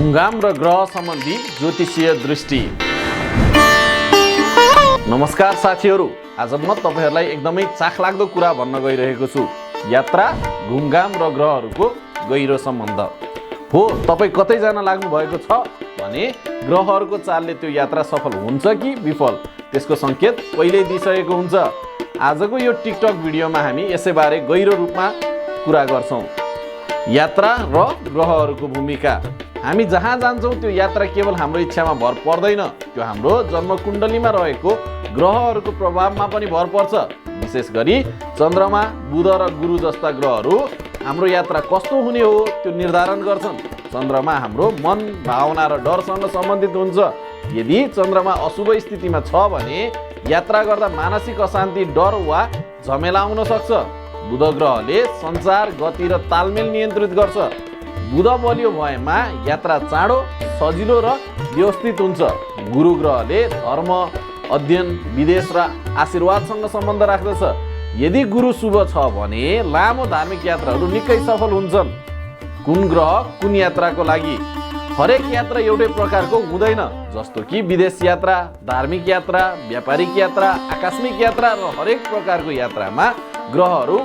घुमघाम र ग्रह सम्बन्धी ज्योतिषीय दृष्टि। नमस्कार साथीहरू, आज म तपाईहरुलाई एकदमै चाखलाग्दो कुरा भन्न गइरहेको छु। यात्रा, घुमघाम र ग्रहहरूको गहिरो सम्बन्ध हो। तपाई कतै जान लाग्नु भएको छ भने ग्रहहरूको चालले त्यो यात्रा सफल हुन्छ कि विफल, त्यसको संकेत पहिल्यै दिइसकेको हुन्छ। आजको यो टिकटक भिडियोमा हामी यसैबारे गहिरो रूपमा कुरा गर्छौं। यात्रा र ग्रहहरूको भूमिका। हामी जहाँ जान्छौं त्यो यात्रा केवल हाम्रो इच्छामा भर पर्दैन, त्यो हाम्रो जन्मकुण्डलीमा रहेको ग्रहहरूको प्रभावमा पनि भर पर्छ। विशेष गरी चन्द्रमा, बुध र गुरु जस्ता ग्रहहरू हाम्रो यात्रा कस्तो हुने हो त्यो निर्धारण गर्छन्। चन्द्रमा हाम्रो मन, भावना र डरसँग सम्बन्धित हुन्छ। यदि चन्द्रमा अशुभ स्थितिमा छ भने यात्रा गर्दा मानसिक अशान्ति, डर वा झमेला आउन सक्छ। बुध ग्रहले सञ्चार, गति र तालमेल नियन्त्रित गर्छ। बुध बलियो भएमा यात्रा चाँडो, सजिलो र व्यवस्थित हुन्छ। गुरु ग्रहले धर्म, अध्ययन, विदेश र आशीर्वादसँग सम्बन्ध राख्दछ। यदि गुरु शुभ छ भने लामो धार्मिक यात्राहरू निकै सफल हुन्छन्। कुन ग्रह कुन यात्राको लागि? हरेक यात्रा एउटै प्रकारको हुँदैन, जस्तो कि विदेश यात्रा, धार्मिक यात्रा, व्यापारिक यात्रा, आकस्मिक यात्रा र हरेक प्रकारको यात्रामा ग्रहहरू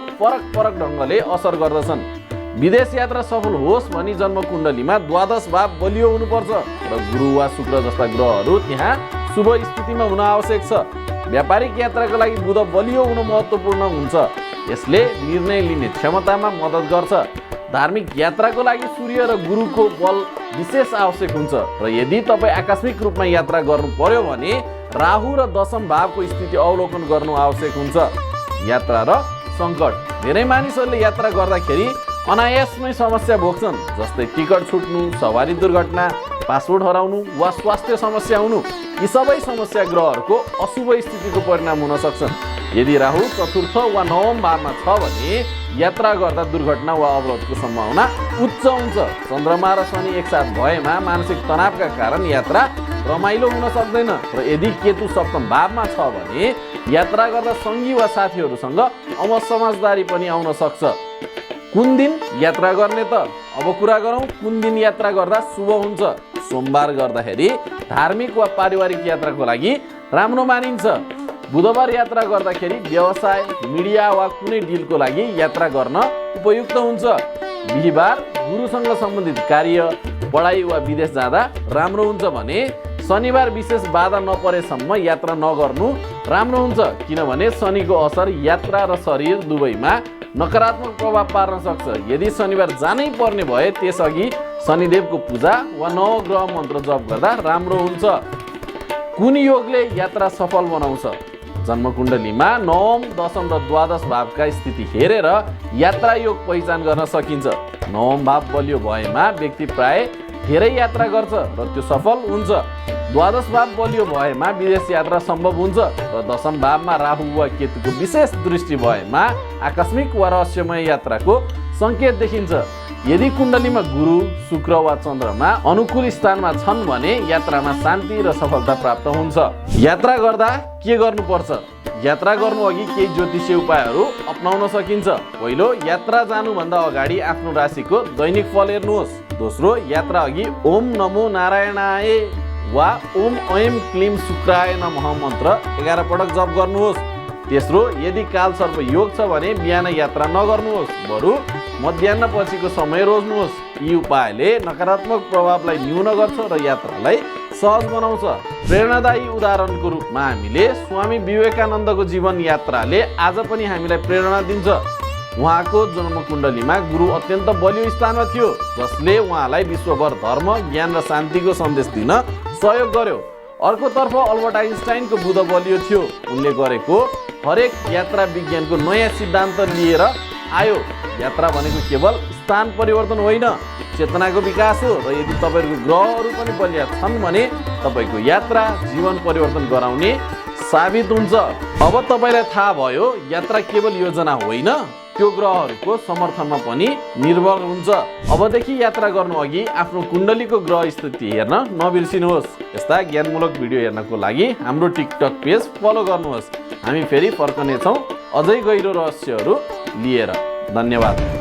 फरक ढङ्गले असर गर्दछन्। विदेश यात्रा सफल होस् भनी जन्मकुण्डलीमा द्वादश भाव बलियो हुनुपर्छ र गुरु वा शुक्र जस्ता ग्रहहरू त्यहाँ शुभ स्थितिमा हुन आवश्यक छ। व्यापारिक यात्राको लागि बुध बलियो हुनु महत्त्वपूर्ण हुन्छ, यसले निर्णय लिने क्षमतामा मद्दत गर्छ। धार्मिक यात्राको लागि सूर्य र गुरुको बल विशेष आवश्यक हुन्छ र यदि तपाईँ आकस्मिक रूपमा यात्रा गर्नु पर्यो भने राहु र दशम भावको स्थिति अवलोकन गर्नु आवश्यक हुन्छ। यात्रा र सङ्कट। धेरै मानिसहरूले यात्रा गर्दाखेरि अनायासमै समस्या भोग्छन्, जस्तै टिकट छुट्नु, सवारी दुर्घटना, पासपोर्ट हराउनु वा स्वास्थ्य समस्या हुनु। यी सबै समस्या ग्रहहरूको अशुभ स्थितिको परिणाम हुन सक्छन्। यदि राहु चतुर्थ वा नवम भावमा छ भने यात्रा गर्दा दुर्घटना वा अवरोधको सम्भावना उच्च हुन्छ। चन्द्रमा र शनि एकसाथ भएमा मानसिक तनावका कारण यात्रा रमाइलो हुन सक्दैन र यदि केतु सप्तम भावमा छ भने यात्रा गर्दा सङ्गी वा साथीहरूसँग असमझदारी पनि आउन सक्छ। कुन दिन यात्रा गर्ने त? अब कुरा गरौँ कुन दिन यात्रा गर्दा शुभ हुन्छ। सोमबार गर्दाखेरि धार्मिक वा पारिवारिक यात्राको लागि राम्रो मानिन्छ। बुधबार यात्रा गर्दाखेरि व्यवसाय, मिडिया वा कुनै डिलको लागि यात्रा गर्न उपयुक्त हुन्छ। बिहीबार गुरुसँग सम्बन्धित कार्य, पढाइ वा विदेश जाँदा राम्रो हुन्छ भने शनिबार विशेष बाधा नपरेसम्म यात्रा नगर्नु राम्रो हुन्छ, किनभने शनिको असर यात्रा र शरीर दुवैमा नकारात्मक प्रभाव पार्न सक्छ। यदि शनिबार जानै पर्ने भए त्यसअघि शनिदेवको पूजा वा नवग्रह मन्त्र जप गर्दा राम्रो हुन्छ। कुन योगले यात्रा सफल बनाउँछ? जन्मकुण्डलीमा नवम, दशम र द्वादश भावका स्थिति हेरेर यात्रा योग पहिचान गर्न सकिन्छ। नवम भाव बलियो भएमा व्यक्ति प्राय धेरै यात्रा गर्छ र त्यो सफल हुन्छ। द्वादश भाव बलियो भएमा विदेश यात्रा सम्भव हुन्छ र दशम भावमा राहु वा केतुको विशेष दृष्टि भएमा आकस्मिक वा रहस्यमय यात्राको सङ्केत देखिन्छ। यदि कुण्डलीमा गुरु, शुक्र वा चन्द्रमा अनुकूल स्थानमा छन् भने यात्रामा शान्ति र सफलता प्राप्त हुन्छ। यात्रा गर्दा के गर्नुपर्छ? यात्रा गर्नु अघि केही ज्योतिषीय उपायहरू अपनाउन सकिन्छ। पहिलो, यात्रा जानुभन्दा अगाडि आफ्नो राशिको दैनिक फल हेर्नुहोस्। दोस्रो, यात्रा अघि ओम नमो नारायणाय वा ओम ऐं क्लीं शुक्राय नमः मन्त्र 11 पटक जप गर्नुहोस्। तेस्रो, यदि कालसर्प योग छ भने बिहान यात्रा नगर्नुहोस्, बरु मध्याह्न पछिको समय रोज्नुहोस्। यी उपायले नकारात्मक प्रभावलाई न्यून गर्छ र यात्रालाई सहज बनाउँछ। प्रेरणादायी उदाहरणको रूपमा हामीले स्वामी विवेकानन्दको जीवन यात्राले आज पनि हामीलाई प्रेरणा दिन्छ। उहाँको जन्मकुण्डलीमा गुरु अत्यन्त बलियो स्थानमा थियो, जसले उहाँलाई विश्वभर धर्म, ज्ञान र शान्तिको सन्देश दिन सहयोग गर्यो। अर्कोतर्फ अल्बर्ट आइन्स्टाइनको बुध बलियो थियो। उनले गरेको हरेक यात्रा विज्ञानको नयाँ सिद्धान्त लिएर आयो। यात्रा भनेको केवल स्थान परिवर्तन होइन, चेतनाको विकास हो र यदि तपाईँहरूको ग्रहहरू पनि बलिया छन् भने तपाईँको यात्रा जीवन परिवर्तन गराउने साबित हुन्छ। अब तपाईँलाई थाहा भयो यात्रा केवल योजना होइन, त्यो ग्रहहरूको समर्थनमा पनि निर्भर हुन्छ। अबदेखि यात्रा गर्नु अघि आफ्नो कुण्डलीको ग्रह स्थिति हेर्न नबिर्सिनुहोस्। यस्ता ज्ञानमूलक भिडियो हेर्नको लागि हाम्रो टिकटक पेज फलो गर्नुहोस्। हामी फेरि फर्कनेछौँ अझै गहिरो रहस्यहरू लिएर। धन्यवाद।